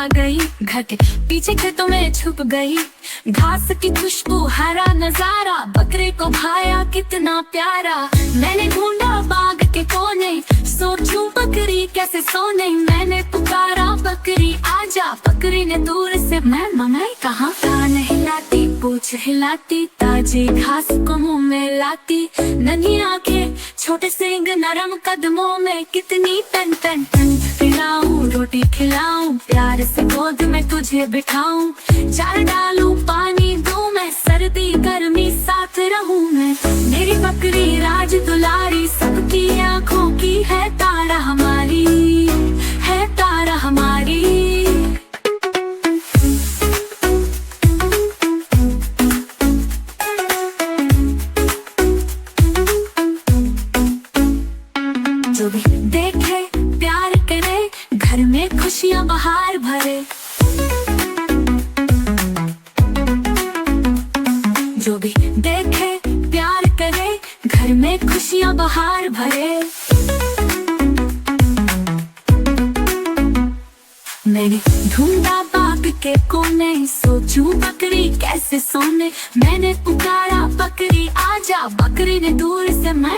कहाँ गई, घर के पीछे खेतों में छुप गई। घास की खुशबू, हरा नजारा, बकरे को भाया कितना प्यारा। मैंने ढूंढा बाग के कोने, सोचूं बकरी कैसे सोने। मैंने पुकारा बकरी आजा, बकरी ने दूर से मैं कहाँ। कान हिलाती, पूंछ हिलाती, ताजी घास को मुंह में लाती। नन्ही आंखें, छोटे सींग, नरम कदमों में कितनी टन टन टन। खिलाऊं रोटी खिलाऊं, प्यार से गोद में तुझे बिठाऊं। चार डालूं पानी दूं मैं, सर्दी गर्मी साथ रहूं मैं। मेरी बकरी राज दुलारी, सबकी आंखों की है तारा हमारी, है तारा हमारी। जो भी देखे प्यार करे, घर में खुशियां बहार भरे। जो भी देखे प्यार करे, घर में खुशियां बहार भरे। मैंने ढूंढा बाग के कोने, सोचूं बकरी कैसे सोने। मैंने पुकारा बकरी आजा, बकरी ने दूर से मैं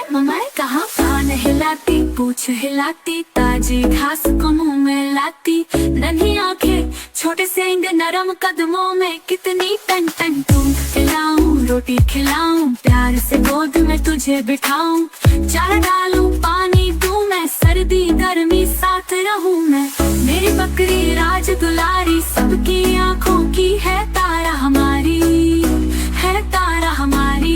कहाँ। कान हिलाती, पूंछ हिलाती, ताजी घास को मुंह में लाती। नन्ही आंखें, छोटे सींग, नरम कदमों में कितनी टन टन टूं। खिलाऊं रोटी खिलाऊं, प्यार से गोद में तुझे बिठाऊं। चार डालूं पानी दूं मैं, सर्दी गर्मी साथ रहूं मैं। मेरी बकरी राज दुलारी, सबकी आंखों की है तारा हमारी, है तारा हमारी।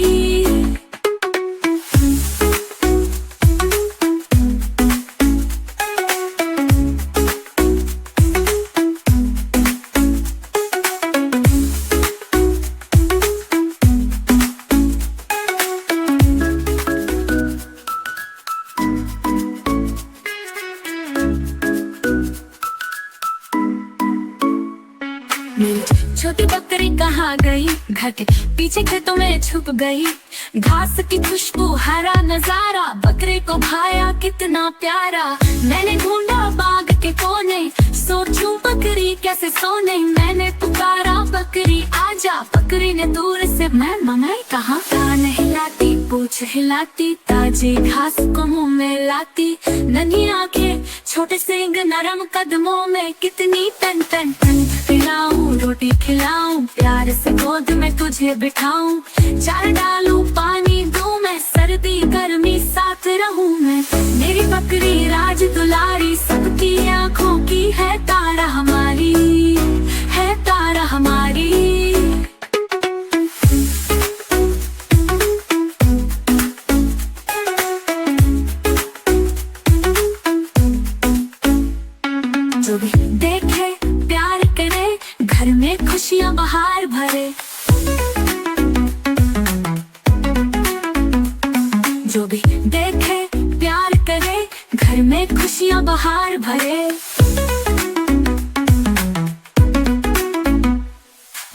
छोटी बकरी कहाँ गई, घर के पीछे खेतों में छुप गई। घास की खुशबू, हरा नजारा, बकरे को भाया कितना प्यारा। मैंने ढूंढा बाग के कोने, सोचूं बकरी कैसे सोने। मैंने पुकारा बकरी आजा, बकरी ने दूर से मैं कहाँ। कान हिलाती, पूंछ हिलाती, ताजी घास को मुंह में लाती। नन्ही आंखें, छोटे सींग, नरम कदमों में कितनी टन टन टन। खिलाऊं रोटी खिलाऊं, प्यार से गोद में तुझे बिठाऊं। चार डालूं पानी दूं मैं, सर्दी गर्मी साथ रहूं मैं। मेरी बकरी राज दुलारी, सबकी आंखों की है तारा हमारी, है तारा हमारी। जो भी देखे प्यार करे, घर में खुशियां बहार भरे। जो भी देखे प्यार करे, घर में खुशियां बहार भरे।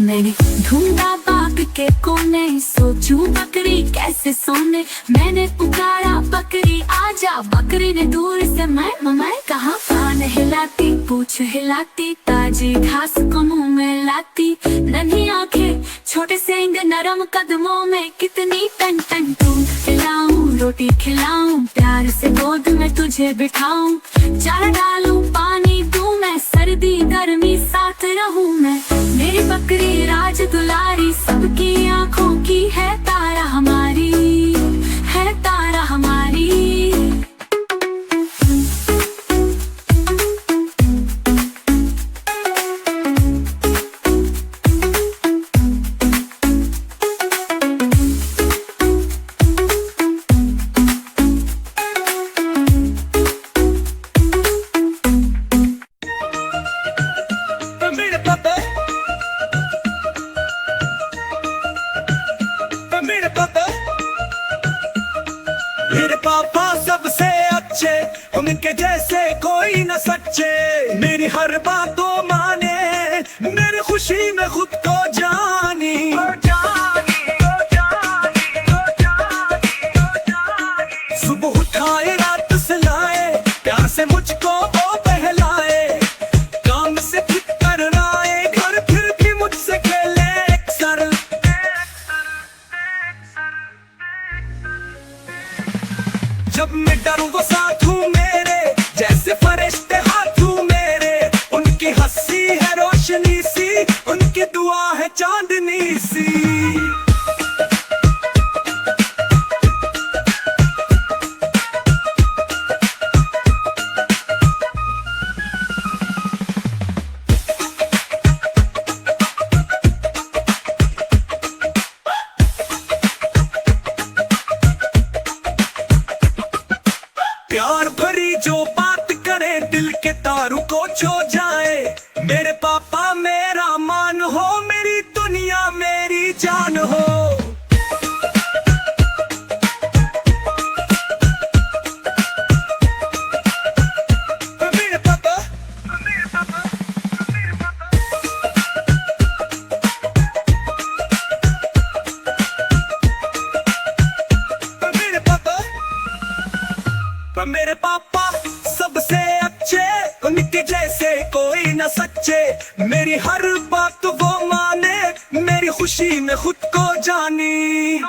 मैंने ढूंढा बाग के कोने, सोचूं बकरी कैसे सोने। मैंने पुकारा बकरी आजा, बकरी ने दूर से मैं कहाँ। कान हिलाती, पूंछ हिलाती, ताजी घास को मुंह में लाती। नन्ही आंखें, छोटे सींग, नरम कदमों में कितनी टन टन टूं। खिलाऊं रोटी खिलाऊं, प्यार से गोद में तुझे बिठाऊं। चार डालूं पानी दूं मैं, सर्दी गर्मी साथ रहूं मैं। मेरी बकरी राज दुलारी, सबकी आंखों की है तारा हमारी, है तारा हमारी। मेरे पापा सबसे अच्छे, उनके जैसे कोई न सच्चे। मेरी हर बात तो माने, मेरी खुशी में खुद को जानी। सुबह उठाए रात से लाए, प्यार से मुझको वो बहलाए। काम से फिट तारू को छो जाए। मेरे पापा मेरा मान हो, मेरी दुनिया मेरी जान हो। मेरे पापा, मेरे पापा, मेरे पापा, मेरे पापा, मेरे पापा सबसे अच्छे, उनके जैसे कोई न सच्चे। मेरी हर बात वो माने, मेरी खुशी में खुद को जानी।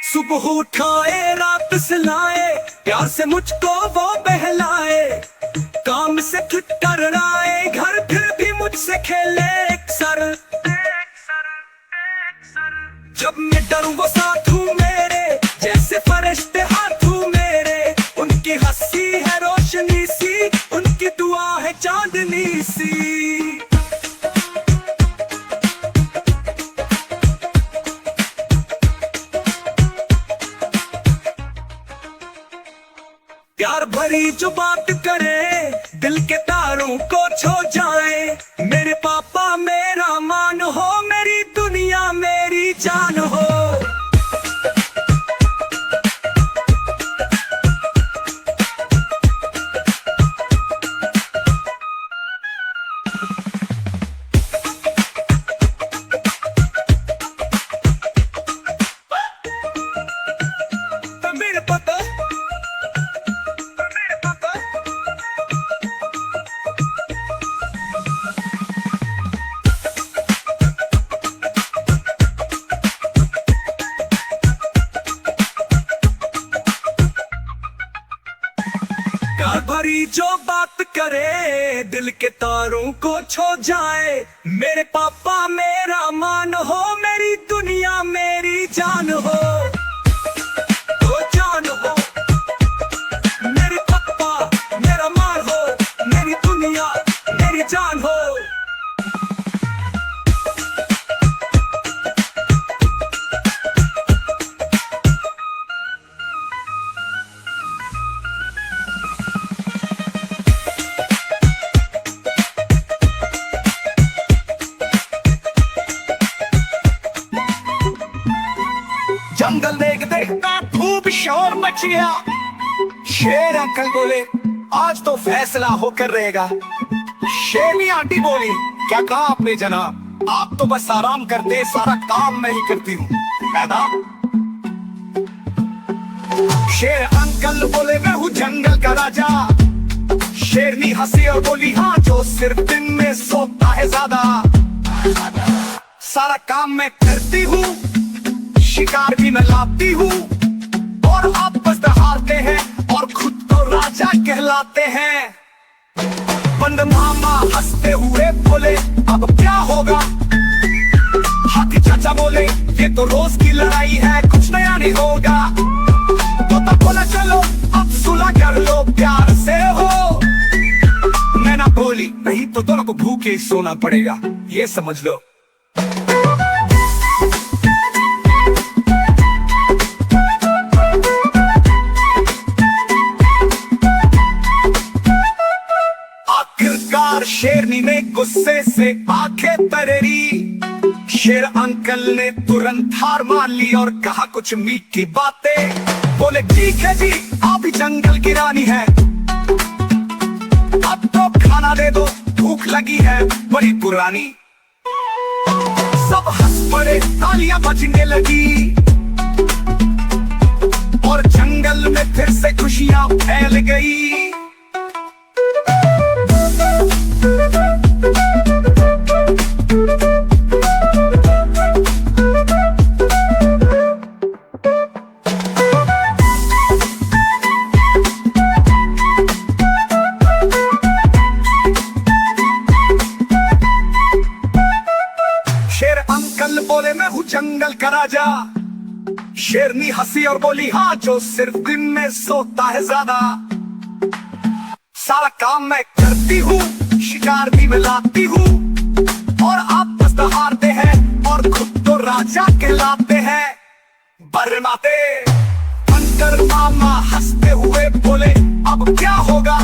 सुबह उठाए रात सिलाए, प्यार से मुझको वो बहलाए। काम से थक कर आए घर, फिर भी मुझसे खेले एक सर। जब मैं डरूं वो साथ हूँ मेरे, जैसे फरिश्ते हाथों मेरे। उनकी हंसी है रोशनी सी, उनकी दुआ है चांदनी सी। प्यार भरी जो बात करे, दिल के तारों को छू जाए। मेरे पापा मेरा मान हो, मेरी दुनिया मेरी जान हो। मेरे पापा, मेरे पापा, प्यार भरी जो बात करे, दिल के तारों को छू जाए। मेरे पापा मेरा मान हो, मेरी दुनिया मेरी जान हो। ओ जान हो, मेरे पापा मेरा मान हो, मेरी दुनिया मेरी जान हो। जंगल देख देखता खूब शोर मच गया। शेर अंकल बोले आज तो फैसला होकर रहेगा। शेरनी आंटी बोली क्या कहा आपने जनाब, आप तो बस आराम करते, सारा काम मैं ही करती हूँ मैडम। शेर अंकल बोले मैं हूँ जंगल का राजा। शेरनी हंसी और बोली हाँ, जो सिर्फ दिन में सोता है ज्यादा। सारा काम मैं करती हूँ, शिकार भी मैं लाती हूँ। और आप बस दहाड़ते हैं और खुद को राजा कहलाते हैं। बंद मामा हंसते हुए बोले अब क्या होगा। हाथी चाचा बोले ये तो रोज की लड़ाई है, कुछ नया नहीं होगा। तोता बोला चलो अब सुलह कर लो, प्यार से हो। मैं ना बोली नहीं तो दोनों को भूखे ही सोना पड़ेगा, ये समझ लो। शेरनी ने गुस्से से आंखें तरेरी। शेर अंकल ने तुरंत हार मान ली और कहा कुछ मीठी बातें। बोले ठीक है जी, आप ही जंगल की रानी है, अब तो खाना दे दो, भूख लगी है बड़ी पुरानी। सब हंस पड़े, तालियां बजने लगी और जंगल में फिर से खुशियां फैल गई। बोले मैं हूँ जंगल का राजा। शेरनी हंसी और बोली हाँ, जो सिर्फ दिन में सोता है ज्यादा। सारा काम मैं करती हूँ, शिकार भी मैं लाती हूँ। और आप बस दहाड़ते हैं और खुद तो राजा कहलाते हैं। बरमाते सुनकर मामा हंसते हुए बोले, अब क्या होगा?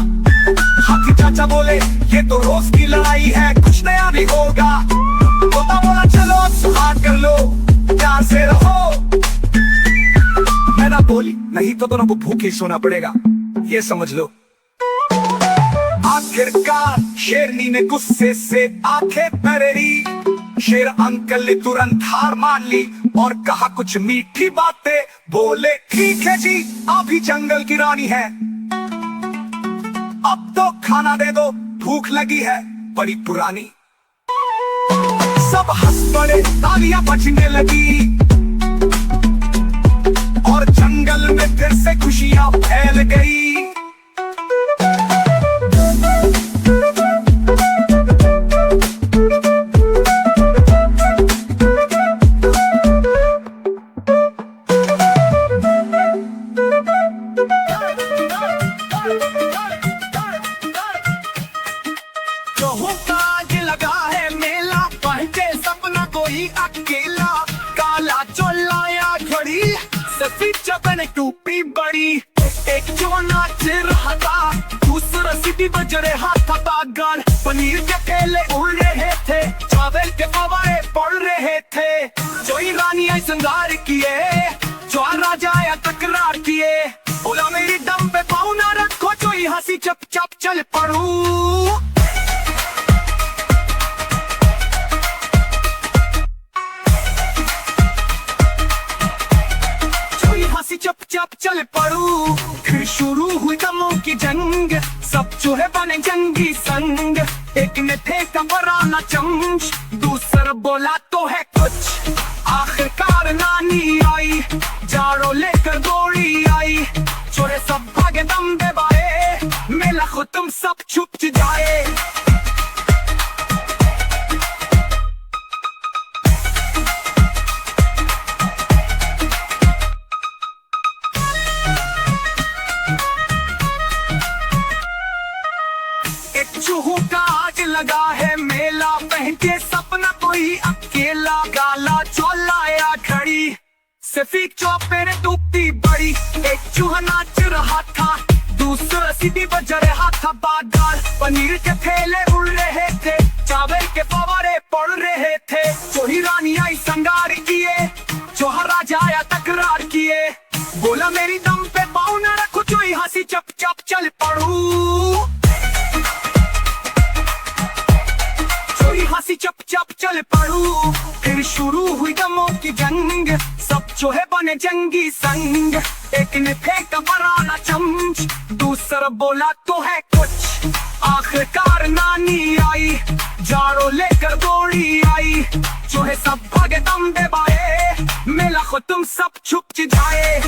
हाथी चाचा बोले, ये तो रोज की लड़ाई है, कुछ नया नहीं होगा। तोता बोला, चलो सुहाग कर लो, प्यार से रहो। मैना बोली, नहीं तो दोनों को भूखे सोना पड़ेगा, ये समझ लो। आखिरकार शेरनी ने गुस्से से आंखें भरेरी। शेर अंकल ने तुरंत हार मान ली और कहा कुछ मीठी बातें। बोले, ठीक है जी, आप ही जंगल की रानी है, अब तो खाना दे दो, भूख लगी है बड़ी पुरानी। सब हंस पड़े, तालियां बजने लगी और जंगल में फिर से खुशियां फैल गई। अकेला काला चोलाया खड़ी, सफेद चपन टूपी बड़ी। एक जो नाच रहा था, दूसरा सीटी बज रहा था बागल। पनीर के ठेले उड़ रहे थे, चावल के फवारे पड़ रहे थे। जो रानी आई श्रृंगार किए, जो राजा आया तकरार किए। बोला, मेरी दम पे पाँव ना रखो, जो हंसी चप चप चल पड़ू। चप चप चल पड़ू। फिर शुरू हुई दमों की जंग, सब चूहे बने जंगी संग। एक ने फेंका पराना चमच, दूसरा बोला तो है कुछ। आखिरकार नानी आई, जाड़ो लेकर गोरी आई। चोरे सब भागे दम दबाए, मेला खत्म सब छुप जाए। चूहों का आज लगा है मेला, पहन के सपना कोई अकेला। काला चोलाया खड़ी, सफेद चौपेर टूपती बड़ी। एक चूहा नाच रहा था, दूसरा सीटी बज रहा था बादल। पनीर के ठेले उड़ रहे थे, चावल के फवारे पड़ रहे थे। जो ही रानी आई श्रृंगार किए, जो राजा आया तकरार किए। बोला, मेरी दम पे पाँव न रखो, जो ही हंसी चप चप चल पड़ू। हंसी चप चप चल पड़ू। फिर शुरू हुई दमों की जंग, सब चूहे बने जंगी संग। एक ने फेंका पराना चमच, दूसरा बोला तो है कुछ। आखिरकार नानी आई, जाड़ो लेकर गोरी आई। चूहे सब भागे दम दबाए, मेला खत्म सब छुप जाए।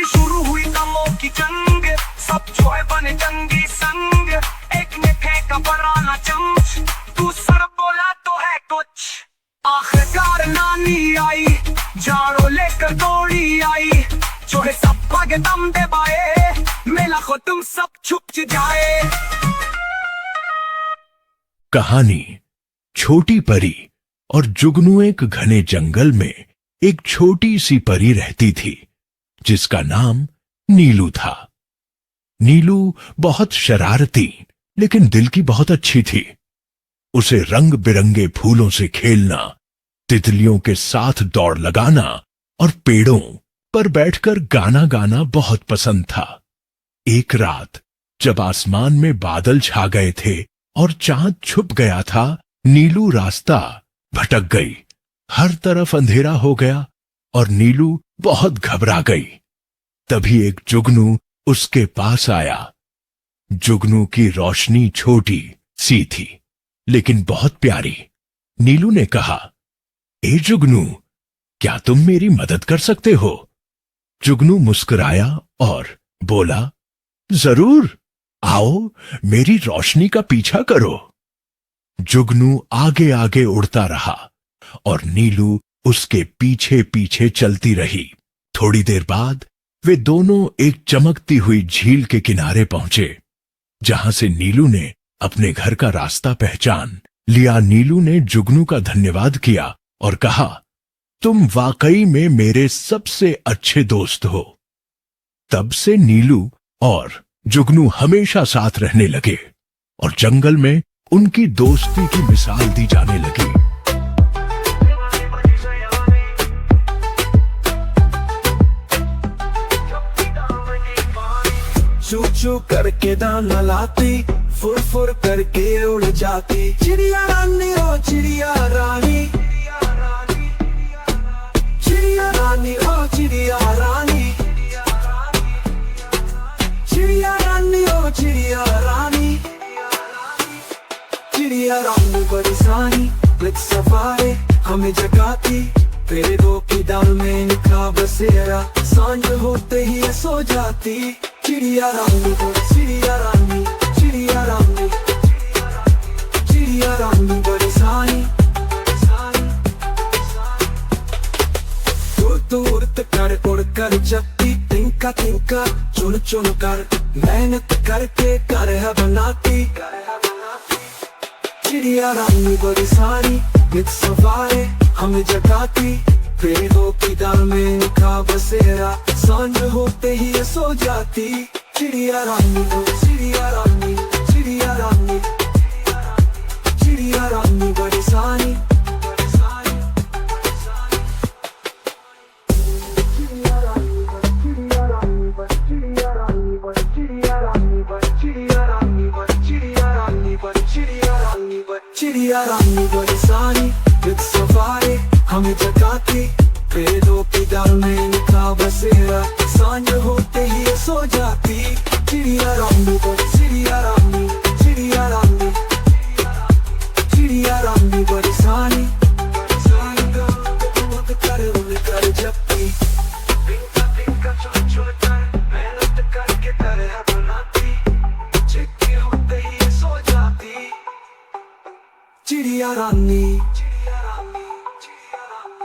शुरू हुई दमों की जंग, सब चूहे बने जंगी संग। एक ने फेंका पराना चमच, दूसरा बोला तो है कुछ। आखिरकार नानी आई, जाड़ो लेकर गोरी आई। चूहे सब भागे दम दबाए, मेला खत्म सब छुप जाए। कहानी छोटी परी और जुगनू। एक घने जंगल में एक छोटी सी परी रहती थी, जिसका नाम नीलू था। नीलू बहुत शरारती लेकिन दिल की बहुत अच्छी थी। उसे रंग बिरंगे फूलों से खेलना, तितलियों के साथ दौड़ लगाना और पेड़ों पर बैठकर गाना गाना बहुत पसंद था। एक रात जब आसमान में बादल छा गए थे और चांद छुप गया था, नीलू रास्ता भटक गई। हर तरफ अंधेरा हो गया और नीलू बहुत घबरा गई। तभी एक जुगनू उसके पास आया। जुगनू की रोशनी छोटी सी थी लेकिन बहुत प्यारी। नीलू ने कहा, ए जुगनू, क्या तुम मेरी मदद कर सकते हो? जुगनू मुस्कुराया और बोला, जरूर, आओ मेरी रोशनी का पीछा करो। जुगनू आगे आगे उड़ता रहा और नीलू उसके पीछे पीछे चलती रही। थोड़ी देर बाद वे दोनों एक चमकती हुई झील के किनारे पहुंचे, जहां से नीलू ने अपने घर का रास्ता पहचान लिया, नीलू ने जुगनू का धन्यवाद किया और कहा, तुम वाकई में मेरे सबसे अच्छे दोस्त हो। तब से नीलू और जुगनू हमेशा साथ रहने लगे और जंगल में उनकी दोस्ती की मिसाल दी जाने लगी। चू चू करके दाना लाती, फुर फुर करके उड़ जाती। चिड़िया रानी ओ चिड़िया रानी, चिड़िया रानी ओ चिड़िया रानी, चिड़िया रानी ओ चिड़िया रानी, चिड़िया रानी बड़ी सानी, लिख सफारे हमें जगाती। तेरे दो की दाल में निकला बसेरा, सांझ होते ही ये सो जाती। चिड़िया रानी चिड़िया रानी, चिड़िया रानी, चिड़िया रानी बड़ी सानी। दूर कर उड़ कर जपती, तिनका तिनका चुन चुन कर मेहनत करके कर है बनाती। चिड़िया रानी बड़ी सारी, नित सवारे हमें जगाती। पेड़ों की डाल में निकला बसेरा, सांझ होते ही ये सो जाती। चिड़िया रानी चिड़िया रानी, चिड़िया रानी, चिड़िया रानी बड़ी सारी। चिड़िया रानी बड़ी सारी, नित सवारे हमें जगाती। पेड़ों की डाल में निकला बसेरा, सांझ होते ही ये सो जाती। चिड़िया रानी चिड़िया रानी, चिड़िया रानी, चिड़िया रानी बड़ी सारी। कर उड़ कर जपती, तिनका तिनका चुन चुन कर मेहनत करके तरह बनाती। चिट्ठी होते ही ये सो जाती। चिड़िया रानी, चिड़िया रानी, चिड़िया रानी,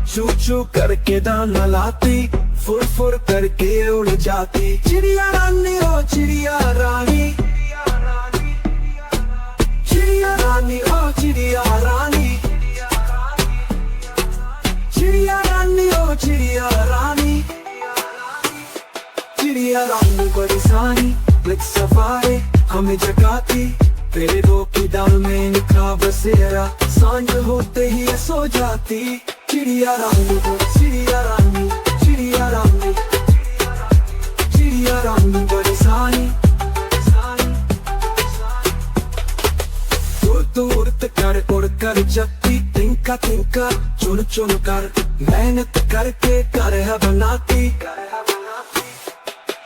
चू चू करके दाना लाती, फुर फुर करके उड़ जाती। चिड़िया रानी ओ चिड़िया रानी, चिड़िया रानी ओ चिड़िया रानी, चिड़िया रानी ओ चिड़िया रानी, चिड़िया रानी बड़ी सानी, लिख सफारे हमें जगाती। तेरे दो की डाल में निकला बसेरा, सांझ होते ही ये सो जाती। चिड़िया रानी चिड़िया रानी, चिड़िया रानी, चिड़िया रानी बड़ी सानी। दूर कर उड़ कर जपती, तिनका तिनका चुन चुन कर मेहनत करके कर है बनाती।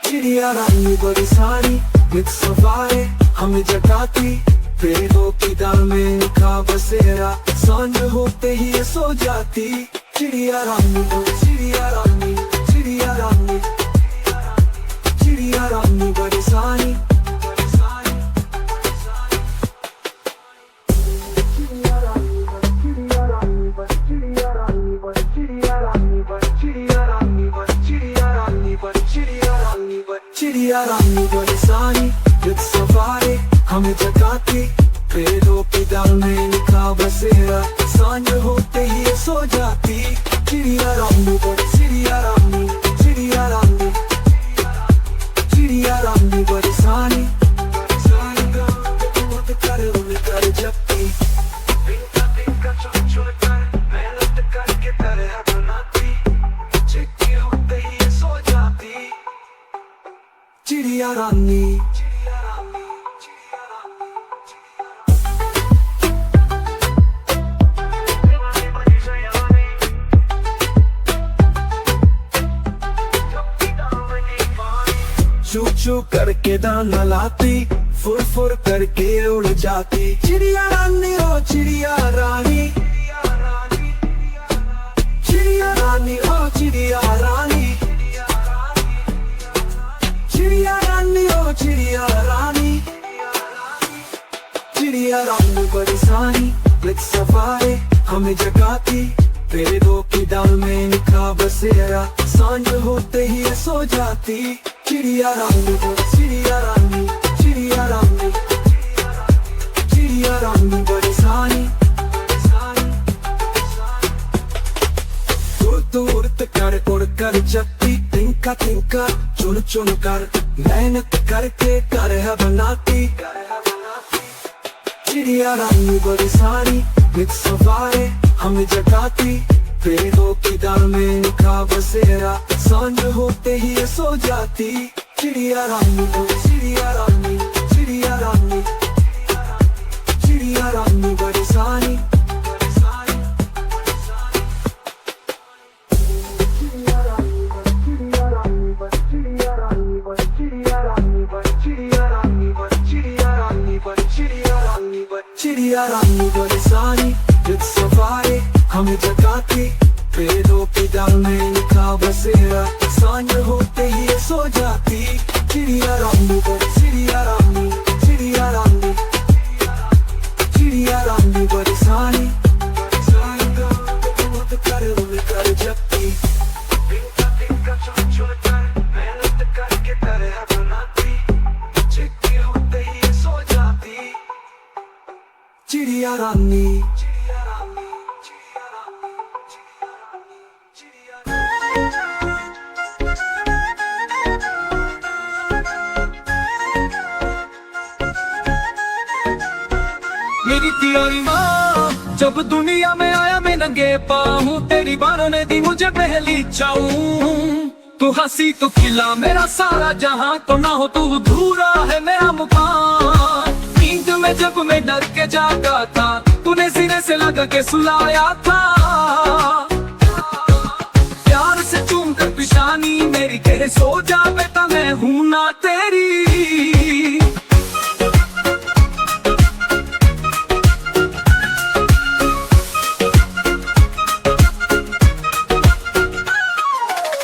चिड़िया रानी बड़ी सारी, नित सवारे हमें जगाती। पेड़ों की डाल में निकला बसेरा, सांझ होते ही ये सो जाती। चिड़िया रानी चिड़िया रानी, चिड़िया रानी, चिड़िया रानी बड़ी सारी। चिड़िया रानी बड़ी सारी, नित सवारे हमें जगाती। पेड़ों की डाल में निकला बसेरा, सांझ होते ही ये सो जाती। चिड़िया रानी चिड़िया रानी, चिड़िया रानी, चिड़िया रानी बड़ी सारी। कर उड़ कर जपती, तिनका तिनका चुन चुन कर मेहनत करके तरह बनाती। चिट्ठी होते ही ये सो जाती। चिड़िया रानी, चिड़िया रानी, चिड़िया रानी, चू चू करके दाना लाती, फुर फुर करके उड़ जाती। चिड़िया रानी ओ चिड़िया रानी, चिड़िया रानी ओ चिड़िया रानी, चिड़िया रानी ओ चिड़िया रानी, चिड़िया रानी बड़ी सानी, लिख सफारे हमें जगाती, तेरे दो की डाल में निखा बसेरा, सांझ होते ही ये सो जाती। चिड़िया रानी चिड़िया रानी चिड़िया रानी चिड़िया रानी बड़ी सानी, दूर कर उड़ कर जगती, तिनका तिनका चुन चुन कर मेहनत करके कर है बनाती। चिड़िया रानी बड़ी सारी नित सवारे हमें जगाती, पेड़ों की डाल में निखा बसेरा, सांझ होते ही ये सो जाती। चिड़िया रानी चिड़िया रानी चिड़िया रानी चिड़िया रानी बड़ी सारी। चिड़िया रानी बड़ी सारी जित सवारे हमें जगाती, पेड़ों की डाल में निखा बसेरा, सांझ होते ही ये सो जाती। चिड़िया रानी चिड़िया रानी चिड़िया रानी चिड़िया रानी बड़ी सारी कर जगती, मेहनत करके तरह बनाती, चिट्ठी होते ही ये सो जाती। चिड़िया रानी चिड़िया रानी चिड़िया रानी चिड़िया रानी। मेरी प्यारी माँ, जब दुनिया में आया मैं नंगे पाँव, तेरी बाहों ने दी मुझे पहली चाहूं। तू हंसी तो खिला मेरा सारा जहां, तो ना हो तू अधूरा है मेरा मुकाम। नींद में जब मैं डर के जागा था, तूने सीने से लगा के सुलाया था। प्यार से चूम कर पिशानी मेरी कहे सो जा बेटा मैं हूं ना तेरी।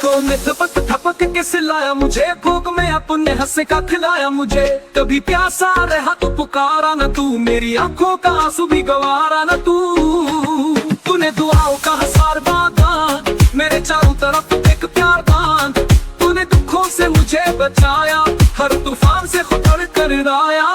तूने थपक थपक के सिलाया मुझे, भूख में अपने हंसे का खिलाया मुझे। कभी प्यासा रहा तो पुकारा न तू, मेरी आंखों का आंसू भी गवारा न तू। तूने दुआओं का हसार बांधा, मेरे चारों तरफ एक प्यार बांध। तूने दुखों से मुझे बचाया, हर तूफान से खुद कर लाया।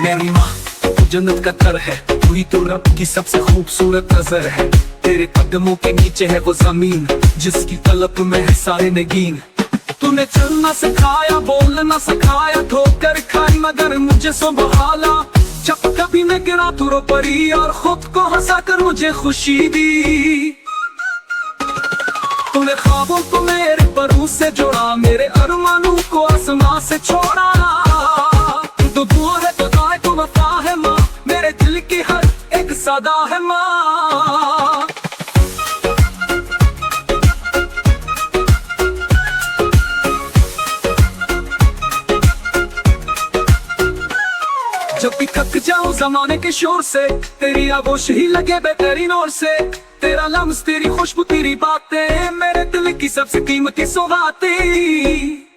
मेरी माँ तू जन्नत का घर है, तू ही तो रब की सबसे खूबसूरत नजर है। तेरे कदमों के नीचे है वो जमीन, जिसकी तलब में है सारे नगीन। तूने चलना सिखाया, बोलना सिखाया, ठोकर खाई मगर मुझे संभाला। जब कभी मैं गिरा तू रो पड़ी, और खुद को हंसा कर मुझे खुशी दी। तूने ख्वाबों को मेरे परों से जोड़ा, मेरे अरमानों को आसमां से छोड़ा। तो दुआ है तो दाए तो वफा है माँ, मेरे दिल की हर एक सदा है माँ। जब भी थक जाऊं जमाने के शोर से, तेरी आगोश ही लगे बेहतरीन और से। तेरा लम्स, तेरी खुशबू, तेरी बातें, मेरे दिल की सबसे कीमती सौगातें।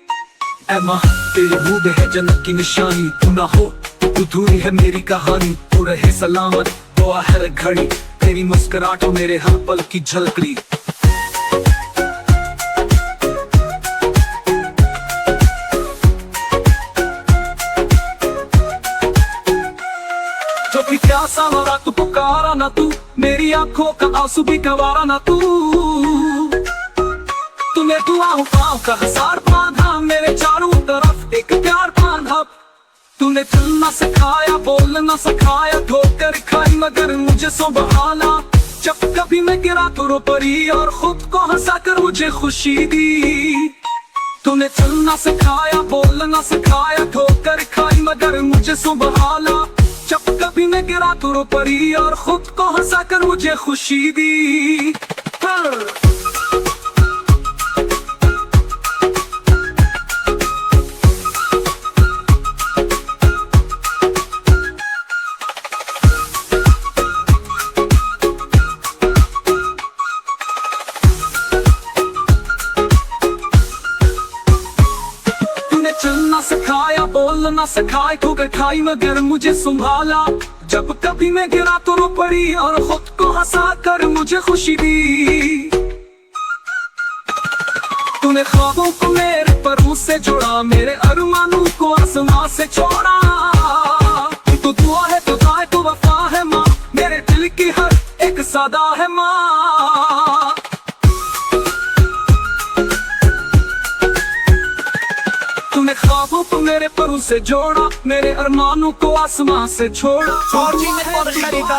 ऐ माँ तेरी बूंद है जन्नत की निशानी, तू ना हो तू दूरी है मेरी कहानी। तू रहे सलामत दुआ है हर घड़ी, तेरी मुस्कुराहटों मेरे हर पल की झलकड़ी। जो भी प्यासा मरा तू पुकारा ना तू, मेरी आंखों का आंसू भी गवारा ना तू। तूने दुआओं पाँव का हसार बांधा, मेरे चारों तरफ एक प्यार बांधा। तूने चलना सिखाया, बोलना सिखाया, ठोकर खाई मगर मुझे संभाला। जब कभी मैं गिरा तो रो पड़ी, और खुद को हंसा कर मुझे खुशी दी। तूने चलना सिखाया, बोलना सिखाया, ठोकर खाई मगर मुझे संभाला। जब कभी मैं गिरा तो रो पड़ी, और खुद को हंसा कर मुझे खुशी दी। बोलना सिखाए तो खाई मगर मुझे संभाला। जब कभी मैं गिरा तो रो पड़ी और खुद को हंसा कर मुझे खुशी दी। तूने ख्वाबों को मेरे परों से जोड़ा, मेरे अरमानों को आसमां से छोड़ा। तो दुआ है तो दाए तो वफा है माँ, मेरे दिल की हर एक सदा है माँ। तूने ख्वाबों को मेरे परों से जोड़ा, मेरे अरमानों को आसमां से छोड़ा। फौजी ने और खरीदा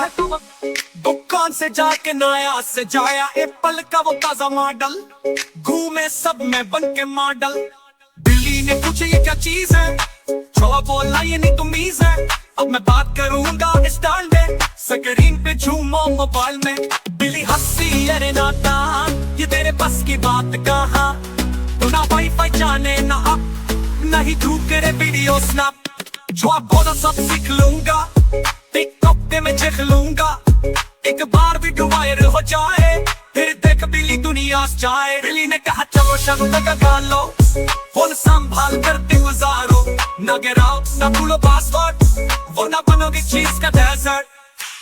दुकान से जाके नया से जाया, एप्पल का वो ताजा मॉडल, घूमे सब में बन के मॉडल। दिल्ली ने पूछे ये क्या चीज है, जो बोला ये नहीं तो मीज है। अब मैं बात करूंगा स्टाइल में, स्क्रीन पे झूमो मोबाइल में। बिल्ली हंसी अरे नादान, ये तेरे बस की बात कहाँ। तू ना वाईफाई जाने ना अब, नहीं तू करे वीडियो स्नैप। जो आप बोलो सब सीख लूंगा, टिकटॉक पे मैं चख लूंगा। एक बार भी वायरल हो जाए, फिर देख बिल्ली दुनिया से जाए। बिल्ली ने कहा चलो शब्द का गा लो, फोन संभाल कर दिन गुजारो। ना गिराओ ना भूलो पासवर्ड, वो ना बनोगी चीज का डेजर्ट।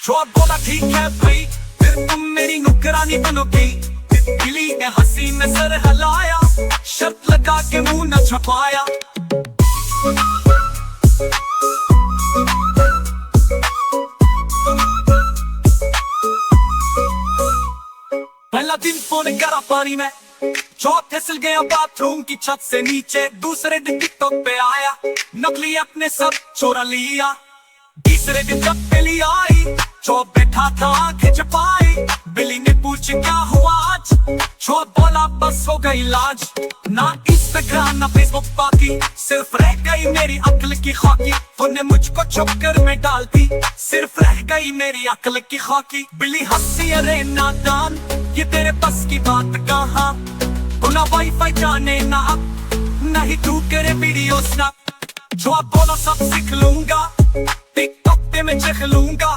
जो आप बोला ठीक है भाई, फिर तुम मेरी नुकरानी बनोगी। बिल्ली ने हंसी में सर हिलाया, शर्त लगा के मुंह न छुपाया। पहला दिन फोन करा पानी में, चौथ फिसल गया बाथरूम की छत से नीचे। दूसरे दिन टिकटॉक पे आया, नकली अपने सब चोरा लिया। तीसरे दिन जब बिल्ली आई, चौथ बैठा था आंखें छुपाई। बिल्ली ने पूछा क्या हुआ आज, चौथ बोला बस हो गई लाज। ना इंस्टाग्राम ना फेसबुक बाकी, सिर्फ रह गई मेरी अक्ल की खाकी। तूने मुझको चक्कर में डाल दी, सिर्फ रह गई मेरी अक्ल की खाकी। बिल्ली हंसी अरे नादान, ये तेरे बस की बात कहाँ। तू ना वाईफाई जाने ना अब, नहीं तू करे वीडियो स्नैप। जो आप बोलो सब सीख लूंगा, टिकटॉक पे मैं चख लूंगा।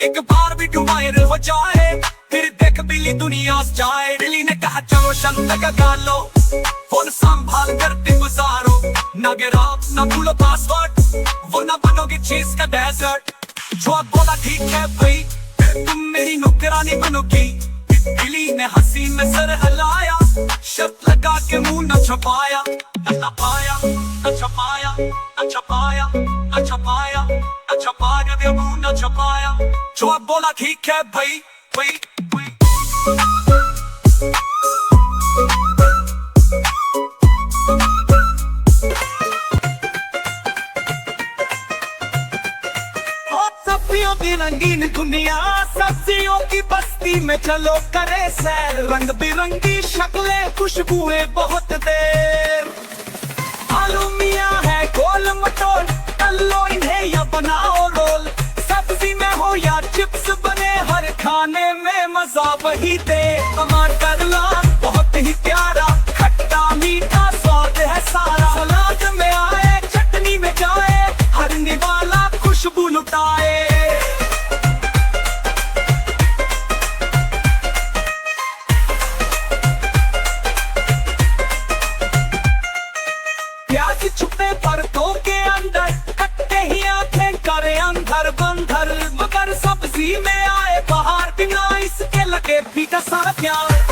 एक बार भी वायरल हो जाए, फिर देख बिल्ली दुनिया से जाए। बिल्ली ने कहा चलो शब्द का गा लो, फोन संभाल कर दिन गुजारो। ना गिराओ ना भूलो पासवर्ड, वो ना बनोगी चीज का डेजर्ट। जो आप बोला ठीक है भाई, फिर तुम मेरी नुकरानी बनोगी। बिल्ली ने हंसी में सर हिलाया, शर्त लगा के मुंह न छुपाया। न पाया न छुपाया न छुपाया न छुपाया न छुपाया, दे मुंह न छुपाया। जो आप बोला ठीक है भाई भाई भाई। सब्जियों की रंगीन दुनिया, सब्जियों की बस्ती में चलो करे सैर। रंग बिरंगी शक्लें खुशबुएं बहुत देर। आलू मियाँ है गोल मटोल, तल लो इन्हें या बनाओ रोल। सब्जी में हो या चिप्स बने, हर खाने में मजा वही दे। टमाटर लाल बहुत ही प्यारा, खट्टा मीठा स्वाद है सारा। सलाद में आए चटनी में जाए, हर निवाला खुशबू लुटाए। प्याज छुपे परतों के अंदर, कट्टे ही आंखें करे अंधर बंधर। मगर सब्जी में आए बाहर, बिना इसके लगे फीका सारा प्यार।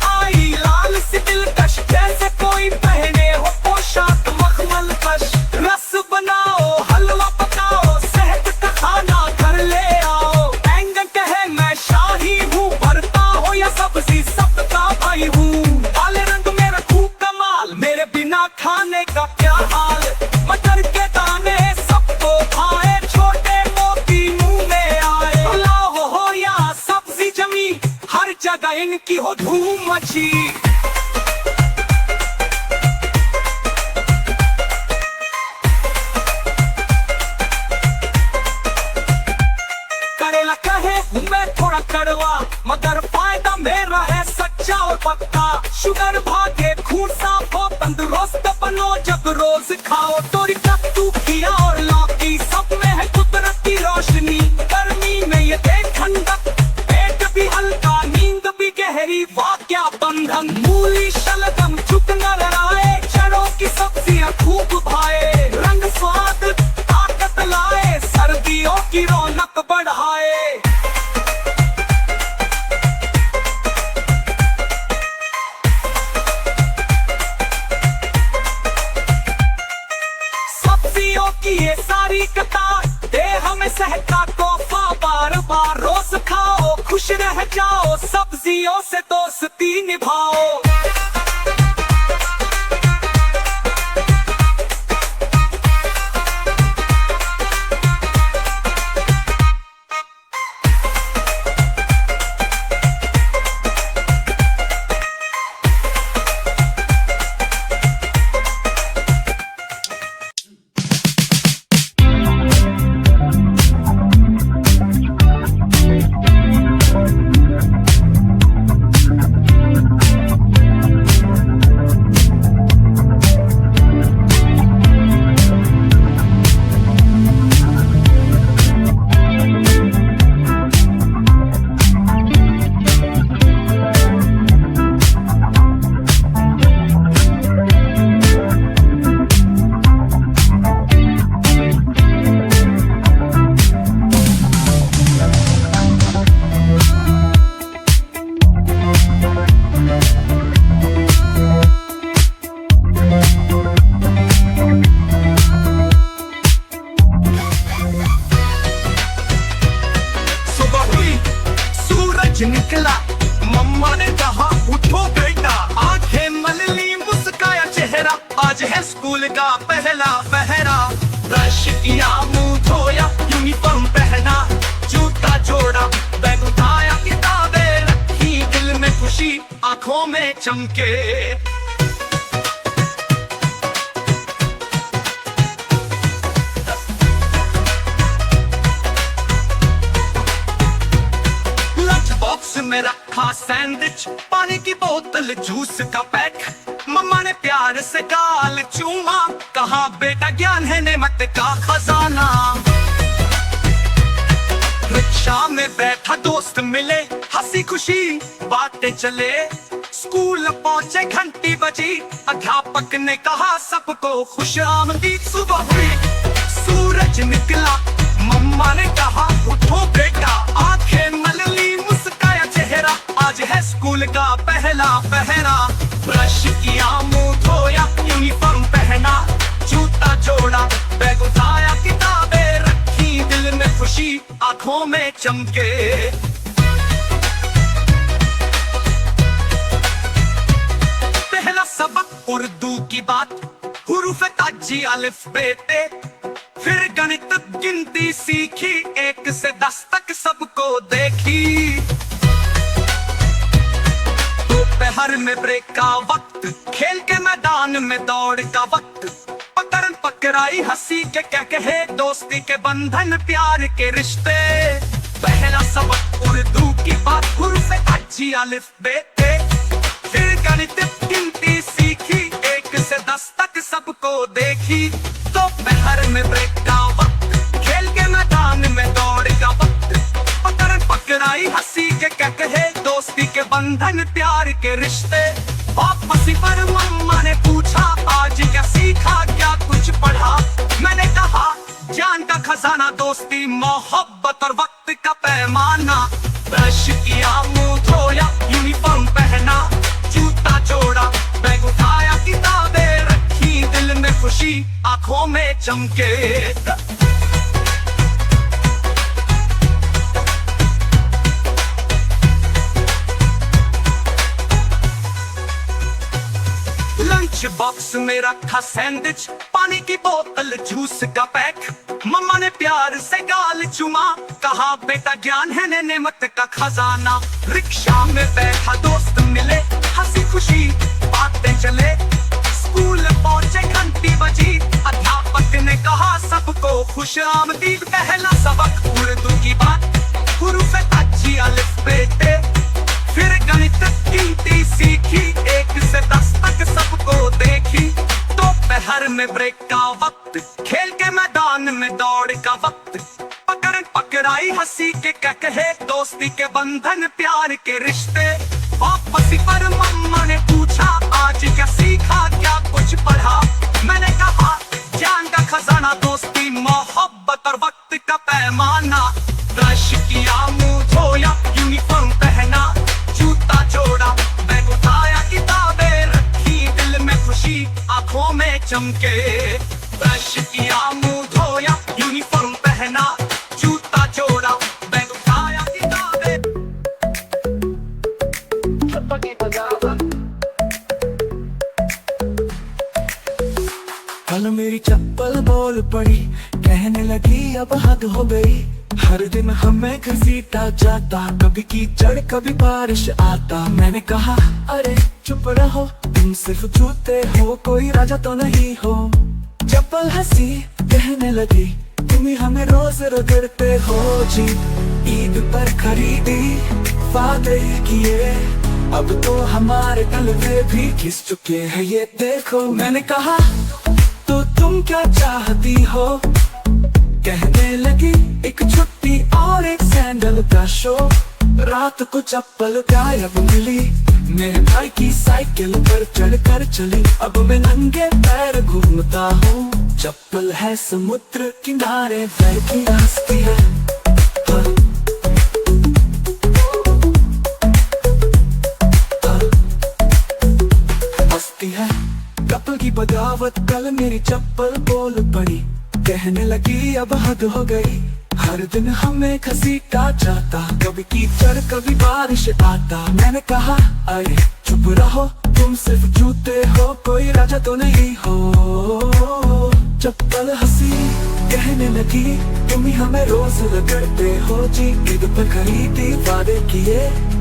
आई लाल सी दिलकश, जैसे कोई पहने हो पोशाक मखमल कश। रस बनाओ हलवा पकाओ, सेहत का खाना घर ले आओ। बैंगन कहे मैं शाही हूँ, भरता हो या सब्जी सबका भाई हूँ। काले रंग में रखूं कमाल, मेरे बिना खाने का क्या हाल। मटर के दाने सबको खाए, छोटे मोती मुंह में आए। पुलाव हो या सब्जी जमी, हर जगह इनकी हो धूम मची। करेला कहे मैं थोड़ा कड़वा, मगर फायदा मेरा है सच्चा और पक्का। शुगर भागे खून साफ हो, तंदुरुस्त बनो जब रोज खाओ। तोरी कद्दू खिया और लौकी, सब में है कुदरती रोशनी। गर्मी में ये दे ठंडा खुश रह जाओ, सब्जियों से दोस्ती निभाओ। निकला, मम्मा ने कहा उठो बेटा, आंखें मल ली, मुस्काया चेहरा, आज है स्कूल का पहला पहरा। ब्रश किया, मुंह धोया, यूनिफॉर्म पहना, जूता जोड़ा, बैग उठाया, किताबें रखी, दिल में खुशी आंखों में चमके। में रखा सैंडविच, पानी की बोतल, जूस का पैक, मम्मा ने प्यार से गाल चूमा, कहा बेटा ज्ञान है नेमत का खजाना। रिक्शा में बैठा दोस्त मिले, हंसी खुशी बातें चले, स्कूल पहुंचे घंटी बजी, अध्यापक ने कहा सबको खुश आमदीद। सुबह हुई, सूरज निकला, मम्मा ने कहा उठो बेटा, आंखें मल ली, मुस्काया चेहरा, आज है स्कूल का पहला पहरा। ब्रश किया, मुंह धोया, यूनिफॉर्म पहना, जूता जोड़ा, बैग उठाया, किताबें रखी, दिल में खुशी आंखों में चमके। पहला सबक उर्दू की बात, हुरूफ ताजी अलिफ बे ते, फिर गणित गिनती सीखी, 1 से 10 तक सबको देखी। दोपहर में ब्रेक का वक्त, खेल के मैदान में दौड़ का वक्त, पकड़न पकड़ाई, हंसी के क्या कहे, दोस्ती के बंधन, प्यार के रिश्ते। पहला सबक उर्दू की बात, हुरूफ ताजी अलिफ बे ते, फिर गणित गिनती सीखी, 1 से 10 तक सबको देखी। दोपहर में ब्रेक का वक्त, खेल के मैदान में दौड़ का वक्त, पकड़न पकड़ाई, हंसी के क्या कहे, दोस्ती के बंधन, प्यार के रिश्ते। वापसी पर मम्मा ने पूछा, आज क्या सीखा, क्या कुछ पढ़ा, मैंने कहा ज्ञान का खजाना, दोस्ती, मोहब्बत और वक्त का पैमाना। ब्रश किया, मुंह धोया, यूनिफॉर्म पहना, जूता जोड़ा, बैग उठाया, किताबें रखी, दिल में खुशी आंखों में चमके। लंच बॉक्स में रखा सैंडविच, पानी की बोतल, जूस का पैक, मम्मा ने प्यार से गाल चुमा, कहा बेटा ज्ञान है नेमत का खजाना। रिक्शा में बैठा दोस्त मिले, हंसी खुशी बातें चले, स्कूल पहुंचे घंटी बजी, अध्यापक ने कहा सबको खुश आमदीद। पहला सबक उर्दू की बात, हुरूफ ताजी अलिफ बे ते, फिर गणित गिनती सीखी, 1 से 10 तक सबको देखी। दोपहर में ब्रेक का वक्त, खेल के मैदान में दौड़ का वक्त, पकड़न पकड़ाई, हंसी के क्या कहे, दोस्ती के बंधन, प्यार के रिश्ते। वापसी पर मम्मा ने पूछा, आज क्या सीखा, क्या कुछ पढ़ा, मैंने कहा ज्ञान का खजाना, दोस्ती, मोहब्बत और वक्त का पैमाना। ब्रश किया, मुंह धोया, यूनिफॉर्म पहना, जूता जोड़ा, बैग उठाया, किताबें रखी, दिल में खुशी आंखों में चमके। ब्रश किया, मुंह धोया, यूनिफॉर्म पहना, जूता जोड़ा, बैग उठाया, किताबें हद हो गई। हर दिन हमें घसीटा जाता, कभी कीचड़ कभी बारिश आता। मैंने कहा अरे चुप रहो, तुम सिर्फ जूते हो, कोई राजा तो नहीं हो। चप्पल हंसी कहने लगी, तुम ही हमें रोज रगड़ते हो जी। ईद पर खरीदी वादे किए, अब तो हमारे तलवे भी घिस चुके हैं, ये देखो। मैंने कहा तो तुम क्या चाहती हो, कहने लगी एक छुट्टी और एक सैंडल का शो। रात को चप्पल गायब मिली, मेरे भाई की साइकिल पर चढ़कर चली। अब मैं नंगे पैर घूमता हूँ, चप्पल है समुद्र किनारे, पैर की हंसती है। हंसती है कपल की बगावत, कल मेरी चप्पल बोल पड़ी। कहने लगी अब हद हो गई, हर दिन हमें घसीटा जाता, कभी कीचड़ कभी बारिश आता। मैंने कहा अरे चुप रहो, तुम सिर्फ जूते हो, कोई राजा तो नहीं हो। चप्पल हंसी कहने लगी, तुम ही हमें रोज रगड़ते हो जी। ईद पर खरीदी वादे किए,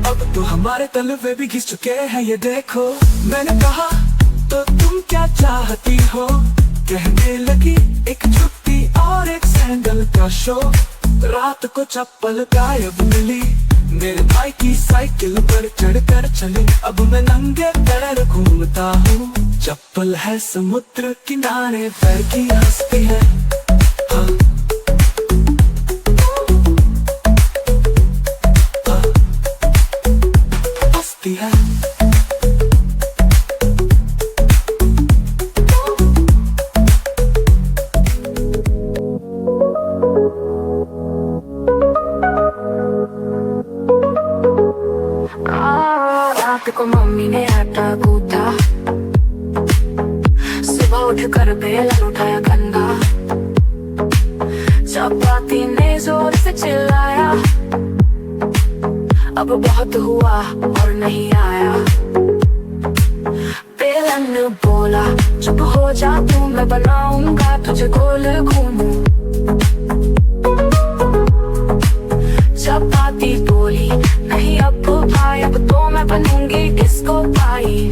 अब तो हमारे तलवे भी घिस चुके हैं, ये देखो। मैंने कहा तो तुम क्या चाहती हो, कहने लगी एक छुट्टी और एक सैंडल का शो। रात को चप्पल गायब मिली, मेरे भाई की साइकिल पर चढ़कर चली। अब मैं नंगे पैर घूमता हूँ, चप्पल है समुद्र किनारे, पैर की हंसती है। हाँ। हाँ। हंसती है। रात को मम्मी ने आटा गूंथा, सुबह उठ कर बेलन उठाया गंदा। चपाती ने जोर से चिल्लाया, अब बहुत हुआ और नहीं आया। बेलन ने बोला चुप हो जा तू, मैं बनाऊंगा तुझे गोल घूमू। चपाती बोली नहीं अब भाई, अब तो मैं बनूंगी डिस्को पाई।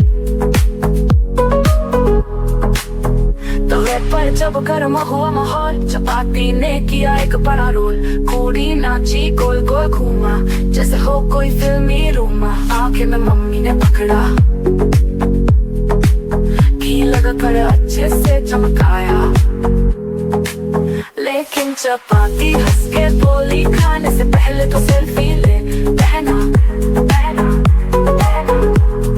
तवे पर जब गर्म हुआ माहौल, चपाती ने किया एक बड़ा रोल। कूड़ी नाची गोल गोल घूमा, जैसे हो कोई फिल्मी रूमा। आंखें में मम्मी ने पकड़ा, घी लगा कर अच्छे से चमकाया। लेकिन चपाती हंस के बोली, खाने से पहले तो सेल्फी ले। बहना बहना बहना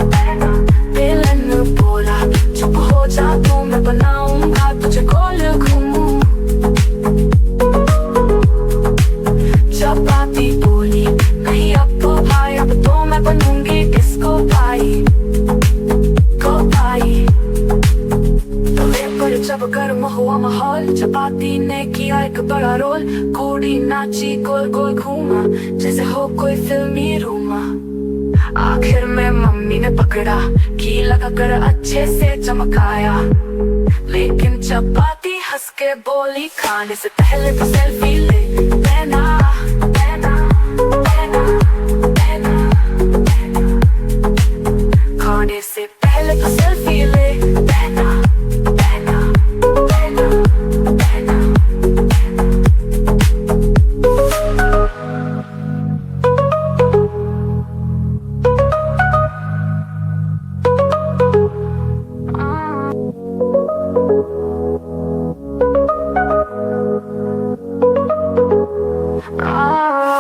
बहना, बेलन ने बोला चुप हो जा तू, मैं बनाऊंगा तुझे गोल घूमू। चपाती बोली नहीं अब तो भाई, अब तो मैं बनूंगी डिस्को पाई। को पाई पर जब गर्म हुआ माहौल, चपाती ने किया एक बड़ा रोल। कूड़ी नाची गोल गोल घूमा, जैसे हो कोई फिल्मी रूमा। आखिर में मम्मी ने पकड़ा, घी लगा कर अच्छे से चमकाया। लेकिन चपाती हंस के बोली, खाने से पहले तो सेल्फी ले। बहना बहना बहना बहना बहना, खाने से पहले तो सेल्फी ले। बहना बहना बहना बहना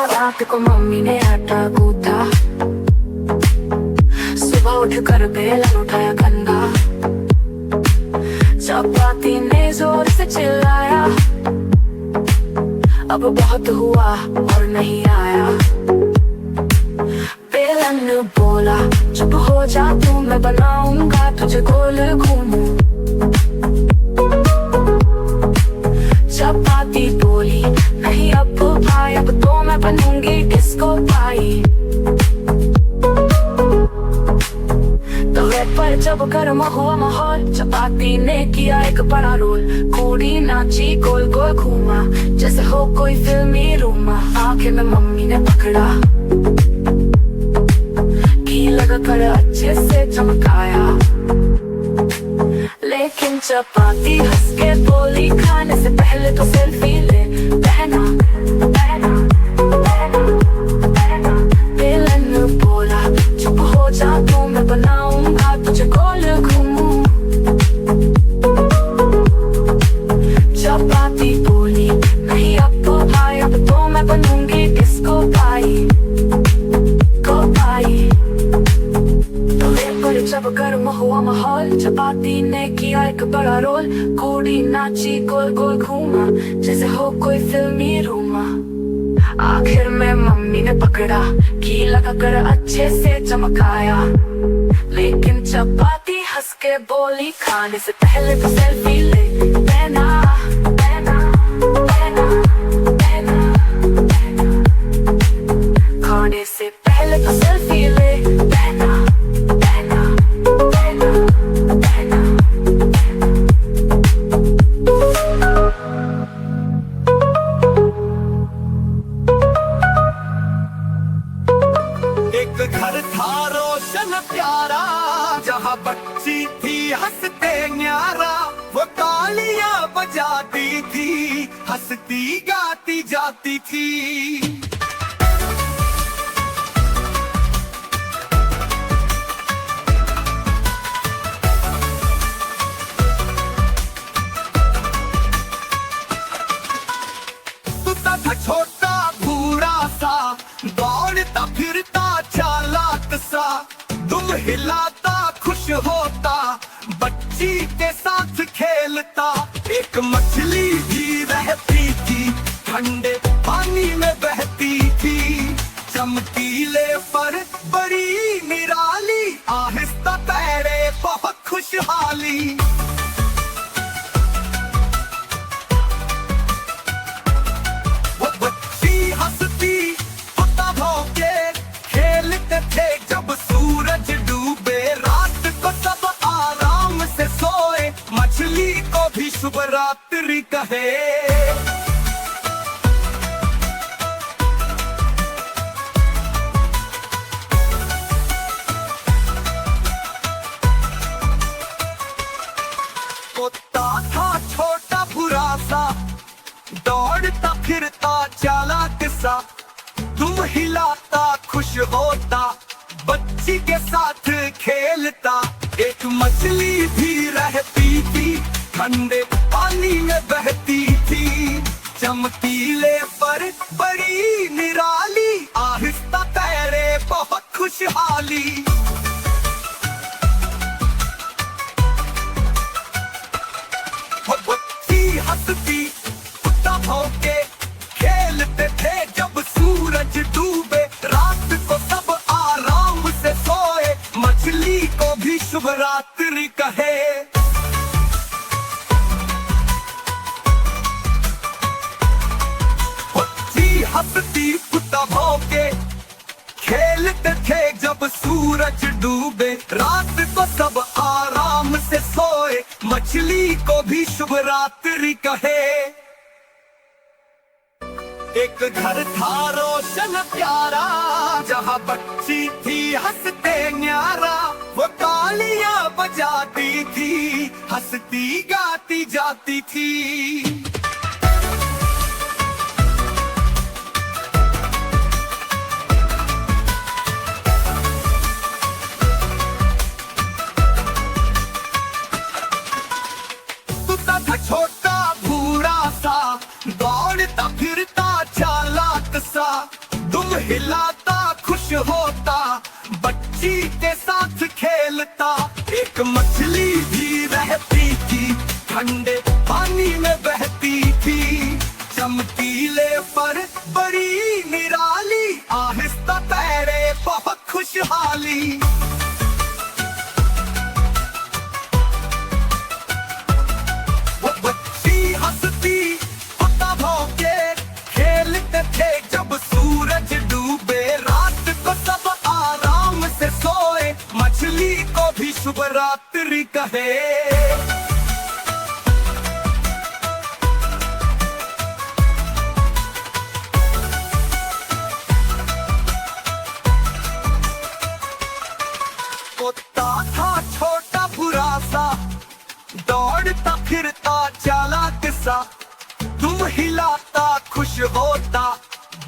रात को मम्मी ने आटा गूंथा, सुबह उठ कर बेलन उठाया गंदा। चपाती ने जोर से चिल्लाया, अब बहुत हुआ और नहीं आया। बेलन ने बोला चुप हो जा तू, मैं बनाऊंगा तुझे गोल घूमू। चपाती बोली नहीं अब भाई, अब तो मैं बनूंगी डिस्को पाई। तवे पर जब गर्म हुआ माहौल, चपाती ने किया एक बड़ा रोल। घोड़ी नाची गोल गोल घूमा, जैसे हो कोई फिल्मी रूमा। आंखें में मम्मी ने पकड़ा, घी लगाकर अच्छे से चमकाया। लेकिन चपाती हंस के बोली, खाने से पहले तो सेल्फी ले। बहना बहना बहना बहना, बेलन बोला चुप हो जा तू, मैं बनाऊंगा तुझे गोल घूमूं। चपाती बोली नहीं अब तो भाई, अब तो मैं बनूंगी किसको भाई को भाई। पर जब गर्म हुआ माहौल, चपाती ने किया एक बड़ा रोल। घोड़ी नाची गोल गोल घूमा, जैसे हो कोई फिल्मी रूमा। आखिर में मम्मी ने पकड़ा, घी लगाकर अच्छे से चमकाया। लेकिन चपाती हंस के बोली, खाने से पहले तो सेल्फी ले। बहना बहना बहना बहना बहना, खाने से पहले तो सेल्फी ले। बहना बहना बहना बहना। एक घर था रोशन प्यारा, जहाँ बच्ची थी हंसते न्यारा। वो तालियां बजाती थी, हंसती गाती जाती थी। था छोटा भूरा सा, दौड़ता फिरता चालाक सा। दुम हिलाता खुश होता, बच्ची के साथ खेलता। एक मछली भी रहती थी, ठंडे पानी में बहती थी। चमकीले पर बड़ी निराली, आहिस्ता तैरे बहुत खुशहाली। हंसती पता भौंके खेलते थे, जब सूरज डूबे रात को सब आराम से सोए। मछली को भी शुभ रात्रि कहे। कुत्ता था छोटा बुरा सा, दौड़ता फिरता चालाक सा। तुम हिलाता खुश होता, बच्ची के साथ खेलता। एक मछली भी रहती थी, ठंडे पानी में बहती थी। चमकीले पर बड़ी निराली, आहिस्ता तैरे बहुत खुशहाली। बच्ची हंसती भौंके खेलते थे, जब सूरज डूबे रात को सब आराम से सोए। मछली को भी शुभ रात्रि कहे। बच्ची हंसती कुत्ता भौंके खेलते थे, जब सूरज डूबे रात को सब आराम से सोए। मछली को भी शुभ रात्रि कहे। एक घर था रोशन प्यारा, जहाँ बच्ची थी हंसते न्यारा। वो तालियां बजाती थी, हंसती गाती जाती थी। था छोटा भूरा सा, दौड़ता फिरता चालाक सा। दुम हिलाता खुश होता, बच्ची के साथ खेलता। एक मछली भी रहती थी, ठंडे पानी में बहती थी। चमकीले पर बड़ी निराली, आहिस्ता तैरे बहुत खुशहाली। हंसती पता भौंके खेलते थे, जब सूरज डूबे रात को सब आराम से सोए। मछली को भी शुभ रात्रि कहे। कुत्ता था छोटा बुरा सा, दौड़ता फिरता चालाक सा, तुम हिलाता खुश होता,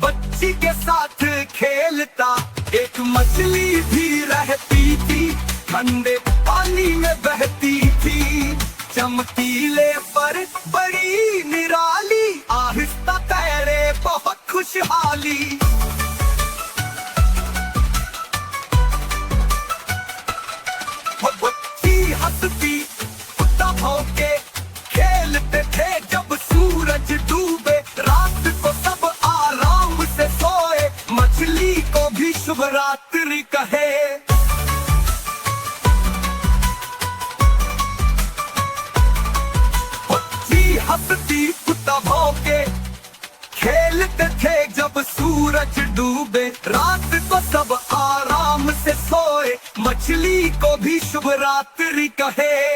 बच्ची के साथ खेलता। एक मछली भी रहती थी, ठंडे पानी में बहती थी, चमकीले पर बड़ी निराली, आहिस्ता तैरे बहुत खुशहाली। बच्ची हंसती कुत्ता भौंके, खेलते थे जब सूरज डूबे, रात को सब आराम से सोए, मछली को भी शुभ रात्रि कहे। बच्ची हंसती कुत्ता भौंके, खेलते थे जब सूरज डूबे, रात को सब आराम से सोए, मछली को भी शुभ रात्रि कहे।